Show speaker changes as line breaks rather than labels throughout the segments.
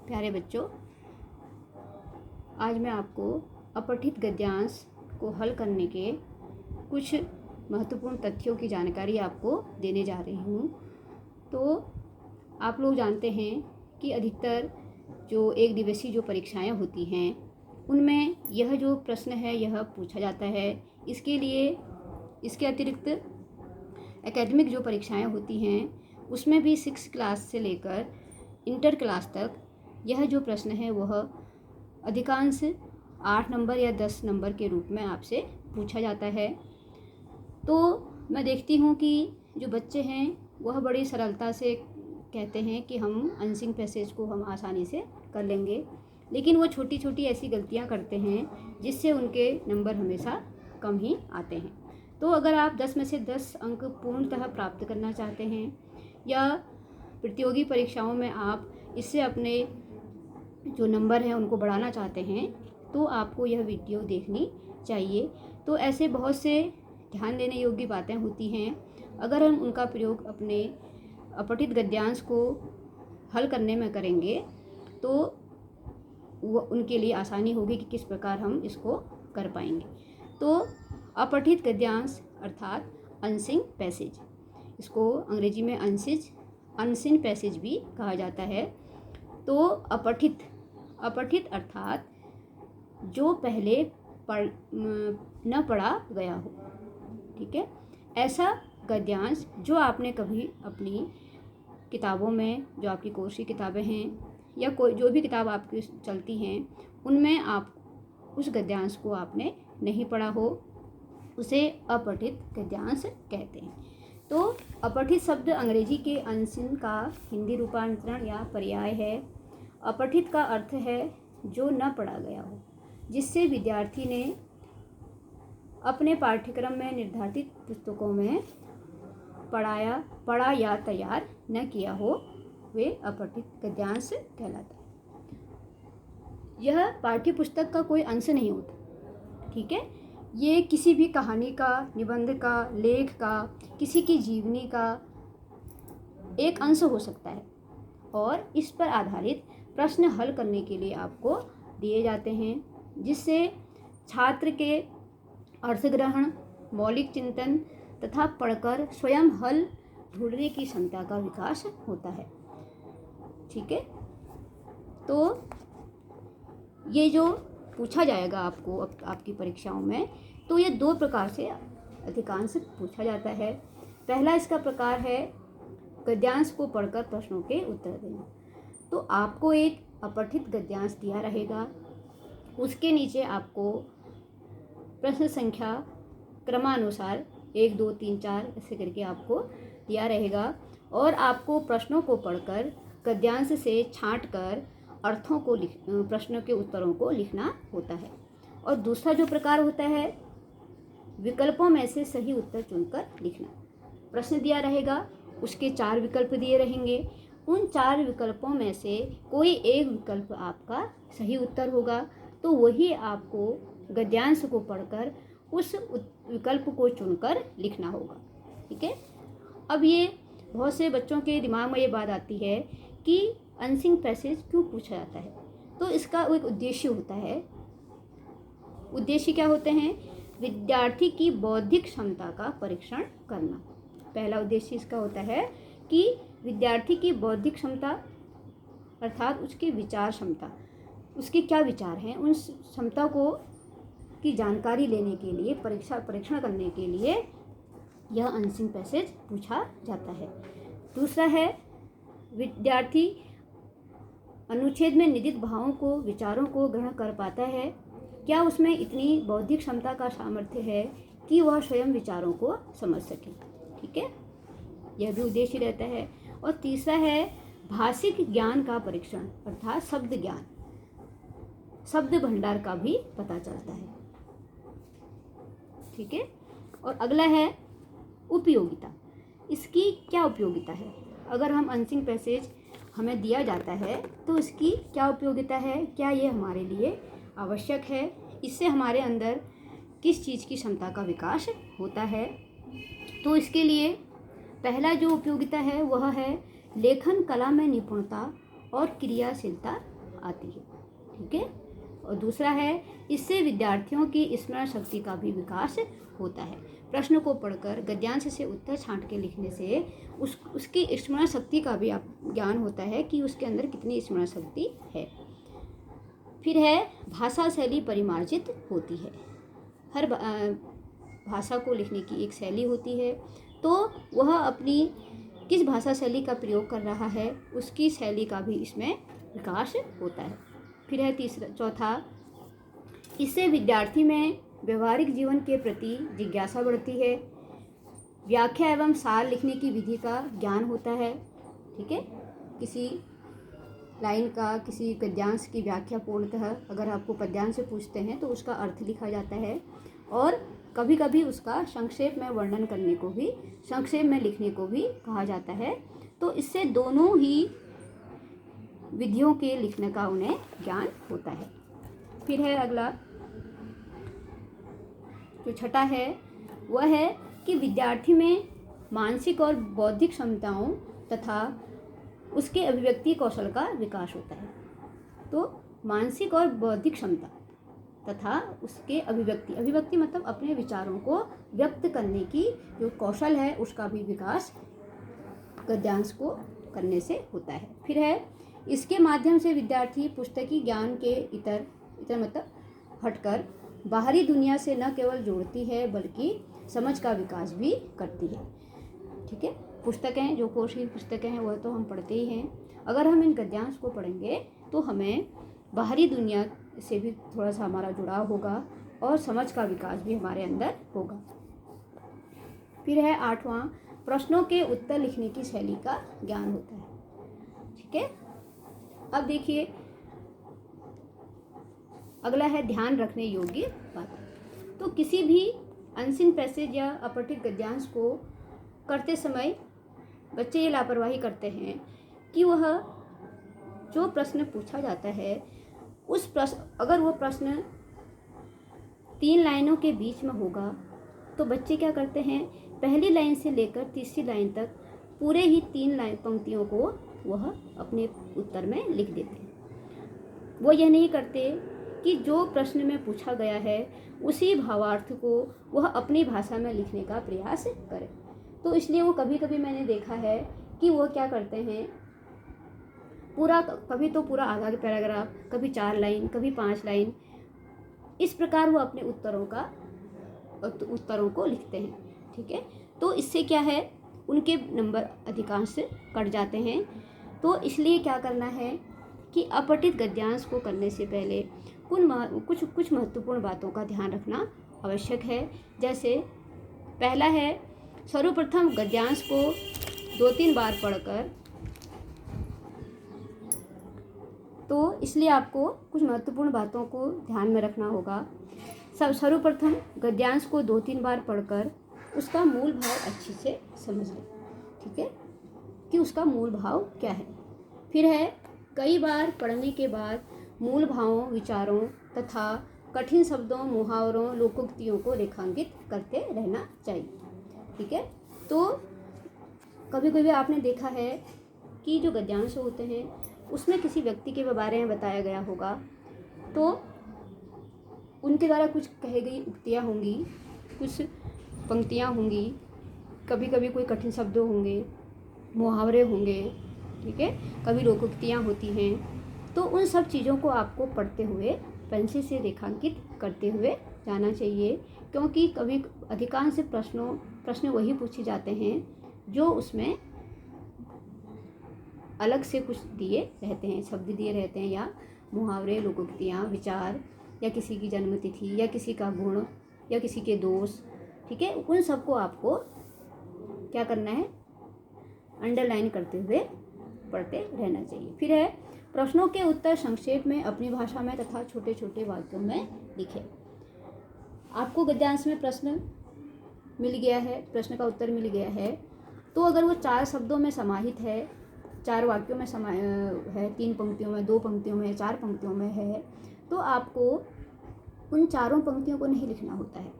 प्यारे बच्चों, आज मैं आपको अपठित गद्यांश को हल करने के कुछ महत्वपूर्ण तथ्यों की जानकारी आपको देने जा रही हूँ। तो आप लोग जानते हैं कि अधिकतर जो एक दिवसीय जो परीक्षाएं होती हैं उनमें यह जो प्रश्न है यह पूछा जाता है। इसके अतिरिक्त एकेडमिक जो परीक्षाएं होती हैं उसमें भी 6 क्लास से लेकर इंटर क्लास तक यह जो प्रश्न है वह अधिकांश 8 नंबर या 10 नंबर के रूप में आपसे पूछा जाता है। तो मैं देखती हूँ कि जो बच्चे हैं वह बड़ी सरलता से कहते हैं कि हम अनसिंग पैसेज को हम आसानी से कर लेंगे, लेकिन वो छोटी छोटी ऐसी गलतियाँ करते हैं जिससे उनके नंबर हमेशा कम ही आते हैं। तो अगर आप 10 में से 10 अंक पूर्णतः प्राप्त करना चाहते हैं या प्रतियोगी परीक्षाओं में आप इससे अपने जो नंबर हैं उनको बढ़ाना चाहते हैं तो आपको यह वीडियो देखनी चाहिए। तो ऐसे बहुत से ध्यान देने योग्य बातें होती हैं, अगर हम उनका प्रयोग अपने अपठित गद्यांश को हल करने में करेंगे तो वो उनके लिए आसानी होगी कि किस प्रकार हम इसको कर पाएंगे। तो अपठित गद्यांश अर्थात अनसिंग पैसेज, इसको अंग्रेजी में अनसिन पैसेज भी कहा जाता है। तो अपठित अर्थात जो पहले न पढ़ा गया हो, ठीक है, ऐसा गद्यांश जो आपने कभी अपनी किताबों में, जो आपकी कोर्स की किताबें हैं या कोई जो भी किताब आपकी चलती हैं उनमें आप उस गद्यांश को आपने नहीं पढ़ा हो, उसे अपठित गद्यांश कहते हैं। तो अपठित शब्द अंग्रेजी के अनसिन का हिंदी रूपांतरण या पर्याय है। अपठित का अर्थ है जो न पढ़ा गया हो, जिससे विद्यार्थी ने अपने पाठ्यक्रम में निर्धारित पुस्तकों में पढ़ा या तैयार न किया हो, वे अपठित गद्यांश कहलाता है। यह पाठ्य पुस्तक का कोई अंश नहीं होता, ठीक है। ये किसी भी कहानी का, निबंध का, लेख का, किसी की जीवनी का एक अंश हो सकता है और इस पर आधारित प्रश्न हल करने के लिए आपको दिए जाते हैं, जिससे छात्र के अर्थग्रहण, मौलिक चिंतन तथा पढ़कर स्वयं हल ढूंढने की क्षमता का विकास होता है, ठीक है। तो ये जो पूछा जाएगा आपको आपकी परीक्षाओं में, तो ये 2 प्रकार से अधिकांश पूछा जाता है। पहला इसका प्रकार है गद्यांश को पढ़कर प्रश्नों के उत्तर देना। तो आपको एक अपठित गद्यांश दिया रहेगा, उसके नीचे आपको प्रश्न संख्या क्रमानुसार 1 2 3 4 ऐसे करके आपको दिया रहेगा और आपको प्रश्नों को पढ़कर गद्यांश से छांटकर अर्थों को प्रश्नों के उत्तरों को लिखना होता है। और दूसरा जो प्रकार होता है विकल्पों में से सही उत्तर चुनकर लिखना। प्रश्न दिया रहेगा, उसके 4 विकल्प दिए रहेंगे, उन 4 विकल्पों में से कोई एक विकल्प आपका सही उत्तर होगा, तो वही आपको गद्यांश को पढ़कर उस विकल्प को चुनकर लिखना होगा, ठीक है। अब ये बहुत से बच्चों के दिमाग में ये बात आती है कि अनसिंग पैसेज क्यों पूछा जाता है। तो इसका एक उद्देश्य होता है। उद्देश्य क्या होते हैं? विद्यार्थी की बौद्धिक क्षमता का परीक्षण करना। पहला उद्देश्य इसका होता है कि विद्यार्थी की बौद्धिक क्षमता अर्थात उसकी विचार क्षमता, उसके क्या विचार हैं, उन क्षमता को की जानकारी लेने के लिए, परीक्षण करने के लिए यह अनसिंग पैसेज पूछा जाता है। दूसरा है विद्यार्थी अनुच्छेद में निहित भावों को, विचारों को ग्रहण कर पाता है, क्या उसमें इतनी बौद्धिक क्षमता का सामर्थ्य है कि वह स्वयं विचारों को समझ सके, ठीक है, यह भी उद्देश्य रहता है। और तीसरा है भाषिक ज्ञान का परीक्षण अर्थात शब्द ज्ञान, शब्द भंडार का भी पता चलता है, ठीक है। और अगला है उपयोगिता। इसकी क्या उपयोगिता है? अगर हम अनसिंग पैसेज हमें दिया जाता है तो इसकी क्या उपयोगिता है, क्या ये हमारे लिए आवश्यक है, इससे हमारे अंदर किस चीज़ की क्षमता का विकास होता है। तो इसके लिए पहला जो उपयोगिता है वह है लेखन कला में निपुणता और क्रियाशीलता आती है। ठीक है। और दूसरा है, इससे विद्यार्थियों की स्मरण शक्ति का भी विकास होता है। प्रश्न को पढ़कर गद्यांश से उत्तर छांट के लिखने से उसकी स्मरण शक्ति का भी आप ज्ञान होता है कि उसके अंदर कितनी स्मरण शक्ति है। फिर है, भाषा शैली परिमार्जित होती है। हर भाषा को लिखने की एक शैली होती है, तो वह अपनी किस भाषा शैली का प्रयोग कर रहा है उसकी शैली का भी इसमें विकास होता है। फिर है चौथा, इससे विद्यार्थी में व्यवहारिक जीवन के प्रति जिज्ञासा बढ़ती है। व्याख्या एवं सार लिखने की विधि का ज्ञान होता है। ठीक है। किसी लाइन का, किसी गद्यांश की व्याख्या पूर्णतः अगर आपको पद्यांश से पूछते हैं तो उसका अर्थ लिखा जाता है, और कभी कभी उसका संक्षेप में वर्णन करने को भी, संक्षेप में लिखने को भी कहा जाता है। तो इससे दोनों ही विधियों के लिखने का उन्हें ज्ञान होता है। फिर है अगला, जो छठा है वह है कि विद्यार्थी में मानसिक और बौद्धिक क्षमताओं तथा उसके अभिव्यक्ति कौशल का विकास होता है। तो मानसिक और बौद्धिक क्षमता तथा उसके अभिव्यक्ति मतलब अपने विचारों को व्यक्त करने की जो कौशल है उसका भी विकास गद्यांश को करने से होता है। फिर है, इसके माध्यम से विद्यार्थी पुस्तकी ज्ञान के इतर मतलब हटकर बाहरी दुनिया से न केवल जोड़ती है बल्कि समझ का विकास भी करती है। ठीक है। पुस्तकें, जो कोर्स की पुस्तकें हैं वह तो हम पढ़ते ही हैं, अगर हम इन गद्यांश को पढ़ेंगे तो हमें बाहरी दुनिया से भी थोड़ा सा हमारा जुड़ाव होगा और समझ का विकास भी हमारे अंदर होगा। फिर है आठवां, प्रश्नों के उत्तर लिखने की शैली का ज्ञान होता है। ठीक है। अब देखिए अगला है ध्यान रखने योग्य बात। तो किसी भी अनसीन पैसेज या अपठित गद्यांश को करते समय बच्चे ये लापरवाही करते हैं कि वह जो प्रश्न पूछा जाता है उस प्रश्न, अगर वो प्रश्न 3 लाइनों के बीच में होगा तो बच्चे क्या करते हैं, पहली लाइन से लेकर तीसरी लाइन तक पूरे ही 3 लाइन पंक्तियों को वह अपने उत्तर में लिख देते हैं। वो यह नहीं करते कि जो प्रश्न में पूछा गया है उसी भावार्थ को वह अपनी भाषा में लिखने का प्रयास करें। तो इसलिए वो कभी कभी मैंने देखा है कि वो क्या करते हैं, पूरा, कभी तो पूरा आधा पैराग्राफ, कभी 4 लाइन, कभी 5 लाइन, इस प्रकार वो अपने उत्तरों को लिखते हैं। ठीक है। तो इससे क्या है, उनके नंबर अधिकांश कट जाते हैं। तो इसलिए क्या करना है कि अपठित गद्यांश को करने से पहले कुछ महत्वपूर्ण बातों का ध्यान रखना आवश्यक है। जैसे पहला है, सर्वप्रथम गद्यांश को 2-3 बार पढ़कर, तो इसलिए आपको कुछ महत्वपूर्ण बातों को ध्यान में रखना होगा। सर्वप्रथम गद्यांश को 2-3 बार पढ़कर उसका मूल भाव अच्छे से समझ लें। ठीक है, कि उसका मूल भाव क्या है। फिर है, कई बार पढ़ने के बाद मूल भावों, विचारों तथा कठिन शब्दों, मुहावरों, लोकोक्तियों को रेखांकित करते रहना चाहिए। ठीक है। तो कभी कभी आपने देखा है कि जो गद्यांश होते हैं उसमें किसी व्यक्ति के बारे में बताया गया होगा, तो उनके द्वारा कुछ कही गई उक्तियाँ होंगी, कुछ पंक्तियाँ होंगी, कभी कभी कोई कठिन शब्द होंगे, मुहावरे होंगे। ठीक है, कभी लोकोक्तियाँ होती हैं। तो उन सब चीज़ों को आपको पढ़ते हुए पेंसिल से रेखांकित करते हुए जाना चाहिए, क्योंकि कभी अधिकांश प्रश्न वही पूछे जाते हैं जो उसमें अलग से कुछ दिए रहते हैं, शब्द दिए रहते हैं, या मुहावरे, लोकोक्तियाँ, विचार, या किसी की जन्मतिथि, या किसी का गुण, या किसी के दोष। ठीक है, उन सबको आपको क्या करना है, अंडरलाइन करते हुए पढ़ते रहना चाहिए। फिर है, प्रश्नों के उत्तर संक्षेप में अपनी भाषा में तथा छोटे छोटे वाक्यों में लिखें। आपको गद्यांश में प्रश्न मिल गया है, प्रश्न का उत्तर मिल गया है, तो अगर वो 4 शब्दों में समाहित है, 4 वाक्यों में है, 3 पंक्तियों में, 2 पंक्तियों में, 4 पंक्तियों में है, तो आपको उन 4 पंक्तियों को नहीं लिखना होता है।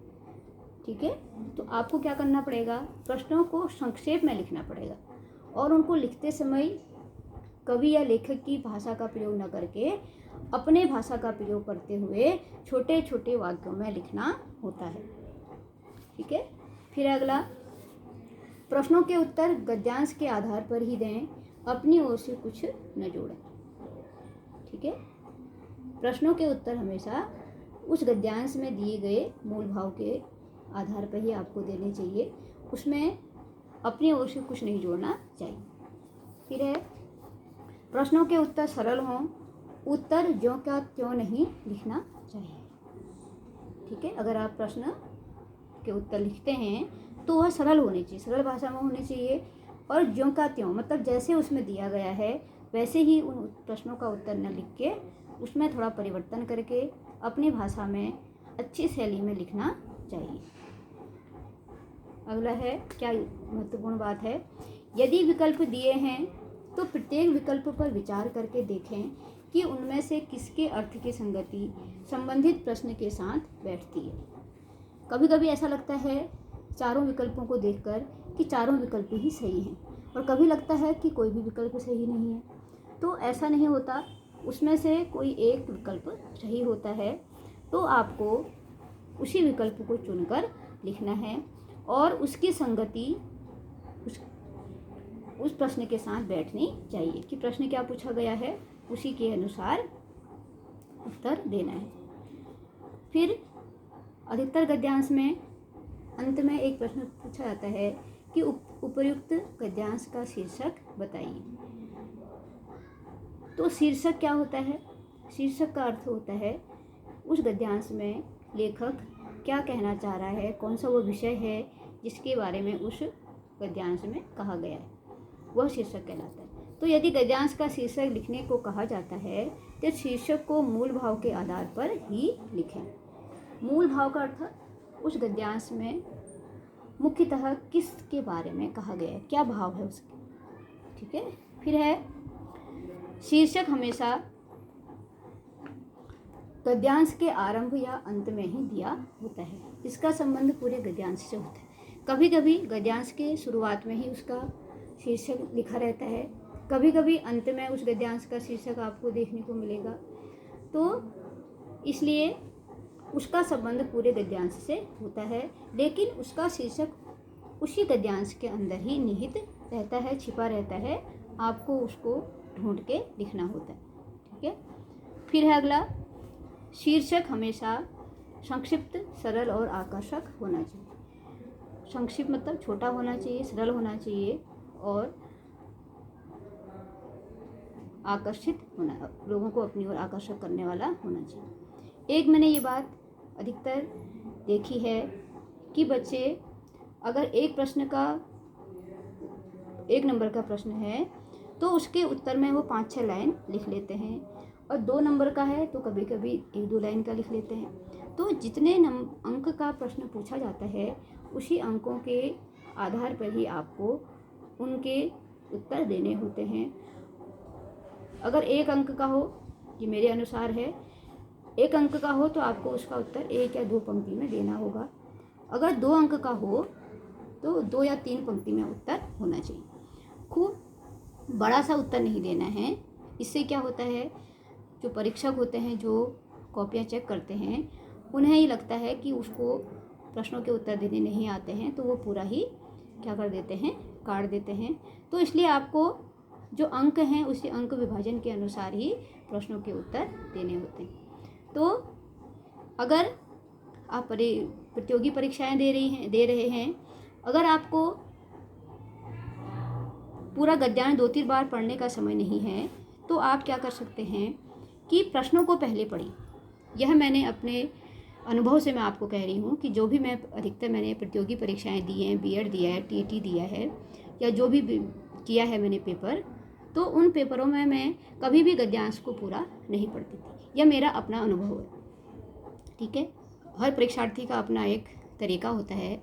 ठीक है, तो आपको क्या करना पड़ेगा, प्रश्नों को संक्षेप में लिखना पड़ेगा, और उनको लिखते समय कवि या लेखक की भाषा का प्रयोग न करके अपने भाषा का प्रयोग करते हुए छोटे छोटे वाक्यों में लिखना होता है। ठीक है। फिर अगला, प्रश्नों के उत्तर गद्यांश के आधार पर ही दें, अपनी ओर से कुछ न जोड़ें। ठीक है। प्रश्नों के उत्तर हमेशा उस गद्यांश में दिए गए मूल भाव के आधार पर ही आपको देने चाहिए, उसमें अपनी ओर से कुछ नहीं जोड़ना चाहिए। फिर है, प्रश्नों के उत्तर सरल हों, उत्तर ज्यों का त्यों नहीं लिखना चाहिए। ठीक है। अगर आप प्रश्न के उत्तर लिखते हैं तो वह सरल होनी चाहिए, सरल भाषा में होनी चाहिए, और ज्यों का त्यों मतलब जैसे उसमें दिया गया है वैसे ही उन प्रश्नों का उत्तर न लिख के उसमें थोड़ा परिवर्तन करके अपनी भाषा में अच्छी शैली में लिखना चाहिए। अगला है, क्या महत्वपूर्ण बात है, यदि विकल्प दिए हैं तो प्रत्येक विकल्प पर विचार करके देखें कि उनमें से किसके अर्थ की संगति संबंधित प्रश्न के साथ बैठती है। कभी कभी ऐसा लगता है चारों विकल्पों को देखकर कि चारों विकल्प ही सही हैं, और कभी लगता है कि कोई भी विकल्प सही नहीं है। तो ऐसा नहीं होता, उसमें से कोई एक विकल्प सही होता है, तो आपको उसी विकल्प को चुनकर लिखना है और उसकी संगति उस प्रश्न के साथ बैठनी चाहिए कि प्रश्न क्या पूछा गया है उसी के अनुसार उत्तर देना है। फिर अधिकतर गद्यांश में अंत में एक प्रश्न पूछा जाता है कि उपर्युक्त गद्यांश का शीर्षक बताइए। तो शीर्षक क्या होता है? शीर्षक का अर्थ होता है उस गद्यांश में लेखक क्या कहना चाह रहा है, कौन सा वो विषय है जिसके बारे में उस गद्यांश में कहा गया है, वह शीर्षक कहलाता है। तो यदि गद्यांश का शीर्षक लिखने को कहा जाता है तो शीर्षक को मूल भाव के आधार पर ही लिखें। मूल भाव का अर्थ उस गद्यांश में मुख्यतः किसके बारे में कहा गया है, क्या भाव है उसके। ठीक है। फिर है, शीर्षक हमेशा गद्यांश के आरंभ या अंत में ही दिया होता है, इसका संबंध पूरे गद्यांश से होता है। कभी कभी गद्यांश के शुरुआत में ही उसका शीर्षक लिखा रहता है, कभी कभी अंत में उस गद्यांश का शीर्षक आपको देखने को मिलेगा। तो इसलिए उसका संबंध पूरे गद्यांश से होता है, लेकिन उसका शीर्षक उसी गद्यांश के अंदर ही निहित रहता है, छिपा रहता है, आपको उसको ढूंढ के लिखना होता है। ठीक है। फिर है अगला, शीर्षक हमेशा संक्षिप्त, सरल और आकर्षक होना चाहिए। संक्षिप्त मतलब छोटा होना चाहिए, सरल होना चाहिए और आकर्षित होना, लोगों को अपनी ओर आकर्षक करने वाला होना चाहिए। एक मैंने ये बात अधिकतर देखी है कि बच्चे अगर एक प्रश्न का 1 नंबर का प्रश्न है तो उसके उत्तर में वो 5-6 लाइन लिख लेते हैं, और 2 नंबर का है तो कभी कभी 1-2 लाइन का लिख लेते हैं। तो जितने अंक का प्रश्न पूछा जाता है उसी अंकों के आधार पर ही आपको उनके उत्तर देने होते हैं। अगर 1 अंक का हो, ये मेरे अनुसार है, 1 अंक का हो तो आपको उसका उत्तर 1 या 2 पंक्ति में देना होगा। अगर 2 अंक का हो तो 2 या 3 पंक्ति में उत्तर होना चाहिए। खूब बड़ा सा उत्तर नहीं देना है। इससे क्या होता है, जो परीक्षक होते हैं, जो कॉपियाँ चेक करते हैं, उन्हें ही लगता है कि उसको प्रश्नों के उत्तर देने नहीं आते हैं, तो वो पूरा ही क्या कर देते हैं, काट देते हैं। तो इसलिए आपको जो अंक हैं उसी अंक विभाजन के अनुसार ही प्रश्नों के उत्तर देने होते हैं। तो अगर आप प्रतियोगी परीक्षाएं दे रहे हैं, अगर आपको पूरा गद्यांश 2-3 बार पढ़ने का समय नहीं है तो आप क्या कर सकते हैं कि प्रश्नों को पहले पढ़िए। यह मैंने अपने अनुभव से मैं आपको कह रही हूँ कि जो भी मैं अधिकतर मैंने प्रतियोगी परीक्षाएं दी हैं, बीएड दिया है, टीटी दिया है, या जो भी किया है मैंने पेपर, तो उन पेपरों में मैं कभी भी गद्यांश को पूरा नहीं पढ़ती थी। यह मेरा अपना अनुभव है। ठीक है। हर परीक्षार्थी का अपना एक तरीका होता है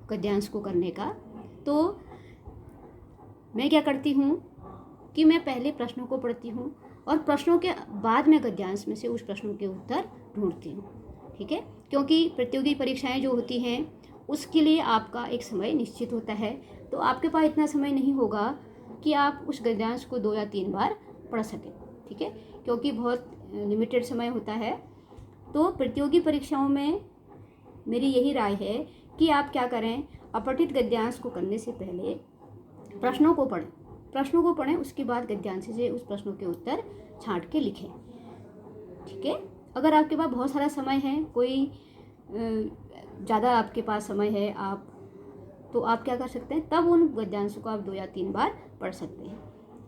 गद्यांश को करने का। तो मैं क्या करती हूँ कि मैं पहले प्रश्नों को पढ़ती हूँ और प्रश्नों के बाद में गद्यांश में से उस प्रश्नों के उत्तर ढूंढती हूँ। ठीक है। क्योंकि प्रतियोगी परीक्षाएं जो होती हैं उसके लिए आपका एक समय निश्चित होता है, तो आपके पास इतना समय नहीं होगा कि आप उस गद्यांश को 2 या 3 बार पढ़ सकें, ठीक है, क्योंकि बहुत लिमिटेड समय होता है। तो प्रतियोगी परीक्षाओं में मेरी यही राय है कि आप क्या करें, अपठित गद्यांश को करने से पहले प्रश्नों को पढ़ें, उसके बाद गद्यांश से उस प्रश्नों के उत्तर छांट के लिखें, ठीक है। अगर आपके पास बहुत सारा समय है, कोई ज़्यादा आपके पास समय है, तो आप क्या कर सकते हैं, तब उन गद्यांशों को आप 2 या 3 बार पढ़ सकते हैं,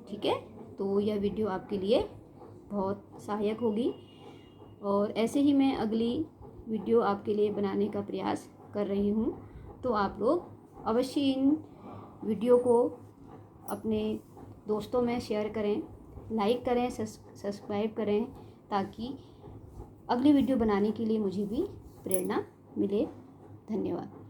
ठीक है। तो यह वीडियो आपके लिए बहुत सहायक होगी और ऐसे ही मैं अगली वीडियो आपके लिए बनाने का प्रयास कर रही हूँ। तो आप लोग अवश्य इन वीडियो को अपने दोस्तों में शेयर करें, लाइक करें, सब्सक्राइब करें, ताकि अगली वीडियो बनाने के लिए मुझे भी प्रेरणा मिले। धन्यवाद।